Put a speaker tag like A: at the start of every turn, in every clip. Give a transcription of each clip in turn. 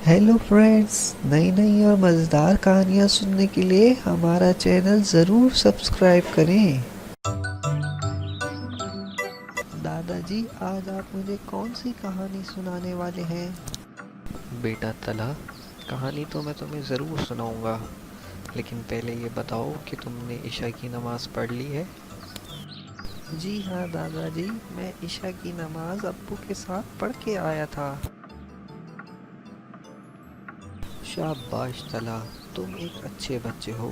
A: Hello friends, नई नई और मज़ेदार कहानियाँ सुनने के लिए हमारा चैनल ज़रूर सब्सक्राइब करें। दादाजी, आज आप मुझे कौन सी कहानी सुनाने वाले हैं?
B: बेटा तला, कहानी तो मैं तुम्हें ज़रूर सुनाऊंगा, लेकिन पहले ये बताओ कि तुमने ईशा की नमाज़ पढ़ ली है।
A: जी हाँ दादाजी, मैं ईशा की नमाज अब्बू के साथ पढ़ के आया था।
B: शाबाश तला, तुम एक अच्छे बच्चे हो।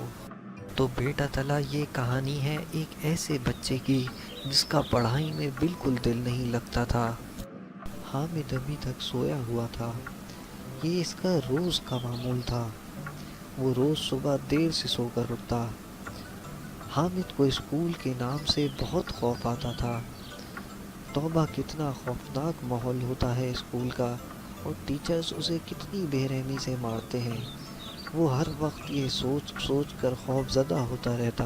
B: तो बेटा तला, ये कहानी है एक ऐसे बच्चे की जिसका पढ़ाई में बिल्कुल दिल नहीं लगता था। हामिद अभी तक सोया हुआ था। ये इसका रोज़ का मामूल था। वो रोज़ सुबह देर से सोकर उठता। हामिद को स्कूल के नाम से बहुत खौफ आता था। तौबा, कितना खौफनाक माहौल होता है स्कूल का, और टीचर्स उसे कितनी बेरहमी से मारते हैं। वो हर वक्त ये सोच सोच कर खौफज़दा होता रहता।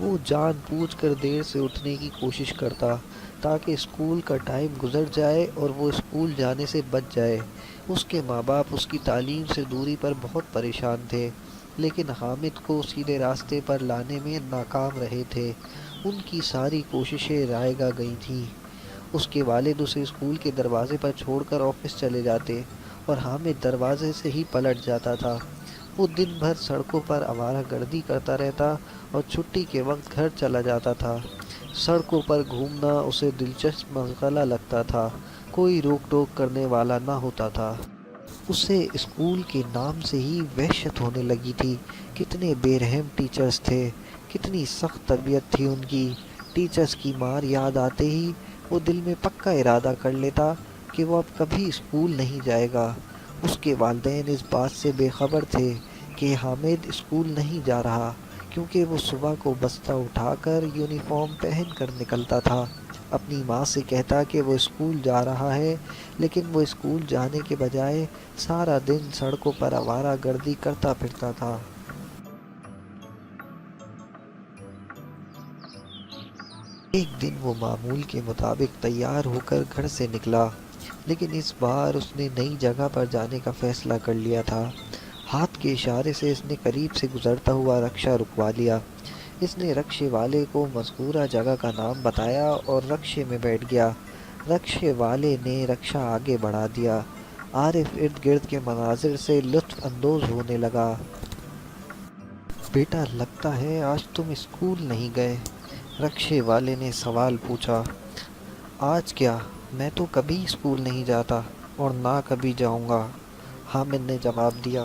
B: वो जानबूझकर देर से उठने की कोशिश करता ताकि स्कूल का टाइम गुजर जाए और वो स्कूल जाने से बच जाए। उसके माँ बाप उसकी तालीम से दूरी पर बहुत परेशान थे, लेकिन हामिद को सीधे रास्ते पर लाने में नाकाम रहे थे। उनकी सारी कोशिशें रायगा गई थीं। उसके वालिद उसे स्कूल के दरवाजे पर छोड़कर ऑफिस चले जाते और हामिद दरवाजे से ही पलट जाता था। वो दिन भर सड़कों पर आवारागर्दी करता रहता और छुट्टी के वक्त घर चला जाता था। सड़कों पर घूमना उसे दिलचस्प मशगला लगता था। कोई रोक टोक करने वाला ना होता था। उसे स्कूल के नाम से ही वहशत होने लगी थी। कितने बेरहम टीचर्स थे, कितनी सख्त तबीयत थी उनकी। टीचर्स की मार याद आते ही वो दिल में पक्का इरादा कर लेता कि वो अब कभी स्कूल नहीं जाएगा। उसके वालिदैन इस बात से बेखबर थे कि हामिद स्कूल नहीं जा रहा, क्योंकि वो सुबह को बस्ता उठाकर यूनिफॉर्म पहन कर निकलता था। अपनी माँ से कहता कि वो स्कूल जा रहा है, लेकिन वो स्कूल जाने के बजाय सारा दिन सड़कों पर आवारागर्दी करता फिरता था। एक दिन वो मामूल के मुताबिक तैयार होकर घर से निकला, लेकिन इस बार उसने नई जगह पर जाने का फैसला कर लिया था। हाथ के इशारे से इसने करीब से गुजरता हुआ रक्शा रुकवा लिया। इसने रक्शे वाले को मज़कूरा जगह का नाम बताया और रक्शे में बैठ गया। रक्शे वाले ने रक्शा आगे बढ़ा दिया। आरिफ इर्द गिर्द के मनाजिर से लुत्फ़ अंदोज़ होने लगा। बेटा, लगता है आज तुम स्कूल नहीं गए? रक्शे वाले ने सवाल पूछा। आज क्या? मैं तो कभी स्कूल नहीं जाता और ना कभी जाऊंगा, हामिद ने जवाब दिया।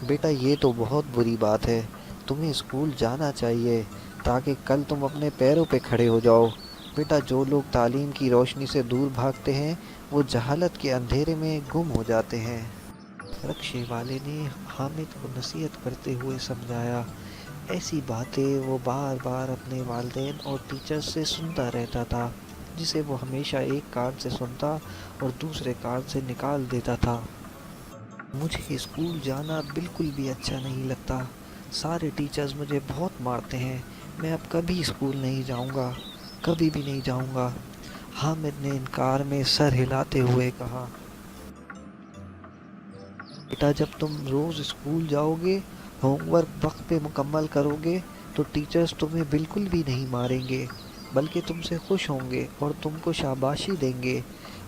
B: बेटा, ये तो बहुत बुरी बात है। तुम्हें स्कूल जाना चाहिए ताकि कल तुम अपने पैरों पे खड़े हो जाओ। बेटा, जो लोग तालीम की रोशनी से दूर भागते हैं वो जहालत के अंधेरे में गुम हो जाते हैं। रक्शे वाले ने हामिद को नसीहत करते हुए समझाया। ऐसी बातें वो बार बार अपने वालिदैन और टीचर्स से सुनता रहता था, जिसे वो हमेशा एक कान से सुनता और दूसरे कान से निकाल देता था। मुझे स्कूल जाना बिल्कुल भी अच्छा नहीं लगता। सारे टीचर्स मुझे बहुत मारते हैं। मैं अब कभी स्कूल नहीं जाऊंगा, कभी भी नहीं जाऊंगा, हामिद ने इनकार में सर हिलाते हुए कहा। बेटा, जब तुम रोज़ स्कूल जाओगे, होमवर्क वक्त पे मुकम्मल करोगे, तो टीचर्स तुम्हें बिल्कुल भी नहीं मारेंगे, बल्कि तुमसे खुश होंगे और तुमको शाबाशी देंगे,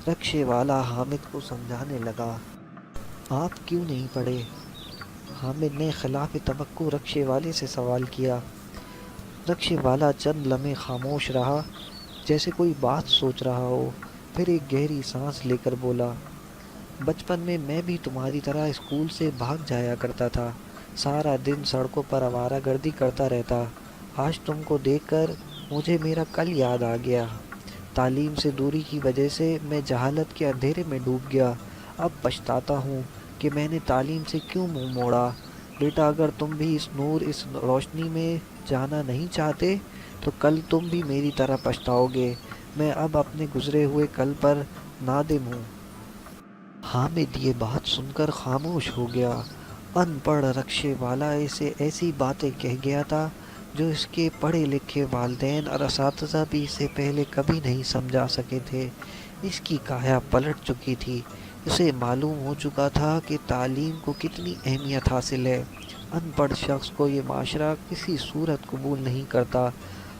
B: रक्शे वाला हामिद को समझाने लगा। आप क्यों नहीं पढ़े? हामिद ने खिलाफ तवक्को रक्शे वाले से सवाल किया। रक्शे वाला चंद लम्हे खामोश रहा, जैसे कोई बात सोच रहा हो। फिर एक गहरी सांस लेकर बोला, बचपन में मैं भी तुम्हारी तरह स्कूल से भाग जाया करता था। सारा दिन सड़कों पर आवारागर्दी करता रहता। आज तुमको देखकर मुझे मेरा कल याद आ गया। तालीम से दूरी की वजह से मैं जहालत के अंधेरे में डूब गया। अब पछताता हूँ कि मैंने तालीम से क्यों मुंह मोड़ा। बेटा, अगर तुम भी इस नूर, इस रोशनी में जाना नहीं चाहते, तो कल तुम भी मेरी तरह पछताओगे। मैं अब अपने गुजरे हुए कल पर नादिम हूँ। हामिद ये बात सुनकर खामोश हो गया। अनपढ़ रक्शे वाला इसे ऐसी बातें कह गया था जो इसके पढ़े लिखे वालिदैन और असातिज़ा भी इसे पहले कभी नहीं समझा सके थे। اس کی کایا پلٹ چکی تھی۔ اسے معلوم ہو چکا تھا کہ تعلیم کو کتنی اہمیت حاصل ہے۔ ان پڑھ شخص کو یہ معاشرہ کسی صورت قبول نہیں کرتا۔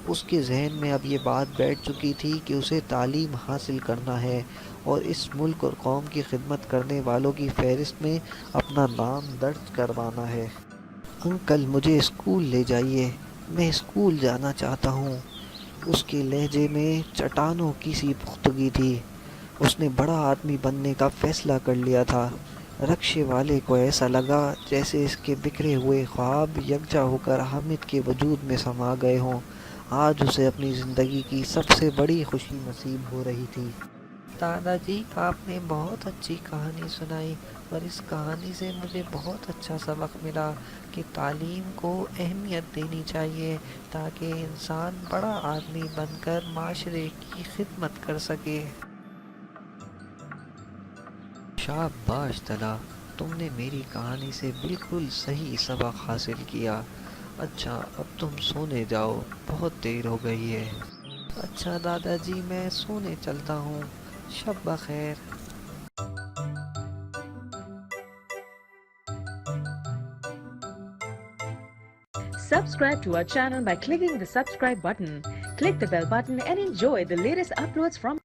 B: اس کے ذہن میں اب یہ بات بیٹھ چکی تھی کہ اسے تعلیم حاصل کرنا ہے اور اس ملک اور قوم کی خدمت کرنے والوں کی فہرست میں اپنا نام درج کروانا ہے۔ انکل مجھے اسکول لے جائیے، میں اسکول جانا چاہتا ہوں۔ اس کے لہجے میں چٹانوں کی سی پختگی تھی۔ اس نے بڑا آدمی بننے کا فیصلہ کر لیا تھا۔ رکشے والے کو ایسا لگا جیسے اس کے بکھرے ہوئے خواب یکجا ہو کر حامد کے وجود میں سما گئے ہوں۔ آج اسے اپنی زندگی کی سب سے بڑی خوشی نصیب ہو رہی تھی۔ دادا جی آپ نے بہت اچھی کہانی سنائی اور اس کہانی سے مجھے بہت اچھا سبق ملا کہ تعلیم کو اہمیت دینی چاہیے تاکہ انسان بڑا آدمی بن کر معاشرے کی خدمت کر سکے۔ شاباش تلا، تم نے میری کہانی سے بالکل صحیح سبق حاصل کیا۔ اچھا اب تم سونے جاؤ، بہت دیر ہو گئی ہے۔ اچھا دادا جی میں سونے چلتا ہوں، شب بخیر۔
C: Subscribe to our channel by clicking the subscribe button. Click the bell button and enjoy the latest uploads from